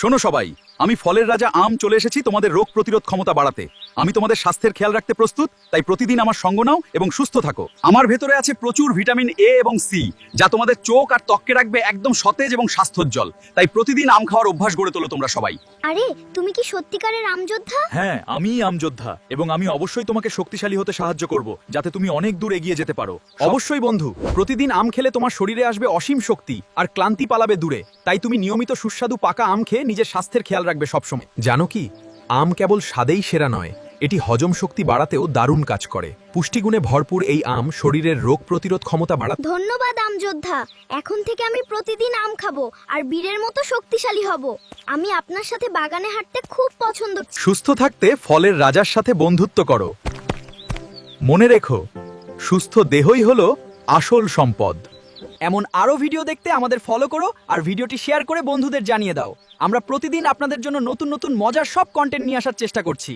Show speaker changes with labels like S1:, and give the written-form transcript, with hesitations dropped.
S1: শোনো সবাই, আমি ফলের রাজা আম চলে এসেছি তোমাদের রোগ প্রতিরোধ ক্ষমতা বাড়াতে। আমি তোমাদের স্বাস্থ্যের খেয়াল রাখতে প্রস্তুত, তাই প্রতিদিন আমার সঙ্গ নাও এবং সুস্থ থাকো। আমার ভেতরে আছে প্রচুর ভিটামিন এ এবং সি, যা তোমাদের চোখ আর ত্বককে রাখবে একদম সতেজ এবং স্বাস্থ্যোজ্জ্বল। তাই প্রতিদিন আম খাওয়ার অভ্যাস গড়ে তোলো তোমরা সবাই।
S2: আরে তুমি কি সত্যিকারের আমযোদ্ধা?
S1: হ্যাঁ, আমিই আমযোদ্ধা, এবং আমি অবশ্যই তোমাকে শক্তিশালী হতে সাহায্য করব, যাতে তুমি অনেক দূর এগিয়ে যেতে পারো। অবশ্যই বন্ধু, প্রতিদিন আম খেলে তোমার শরীরে আসবে অসীম শক্তি আর ক্লান্তি পালাবে দূরে। তাই তুমি নিয়মিত সুস্বাদু পাকা আম খেয়ে নিজের স্বাস্থ্যের খেয়াল রাখবে সবসময়। জানো কি, আম কেবল স্বাদেই সেরা নয়, এটি হজম শক্তি বাড়াতেও দারুণ কাজ করে। পুষ্টিগুণে ভরপুর এই আম শরীরের রোগ প্রতিরোধ ক্ষমতা বাড়াতে।
S2: ধন্যবাদ আমযোদ্ধা। এখন থেকে আমি প্রতিদিন আম খাবো আর বীরের মতো শক্তিশালী হব। আমি আপনার সাথে বাগানে হাঁটতে খুব পছন্দ।
S1: সুস্থ থাকতে ফলের রাজার সাথে বন্ধুত্ব করো। মনে রেখো, সুস্থ দেহই হলো আসল সম্পদ।
S3: এমন আরও ভিডিও দেখতে আমাদের ফলো করো আর ভিডিওটি শেয়ার করে বন্ধুদের জানিয়ে দাও। আমরা প্রতিদিন আপনাদের জন্য নতুন নতুন মজার সব কন্টেন্ট নিয়ে আসার চেষ্টা করছি।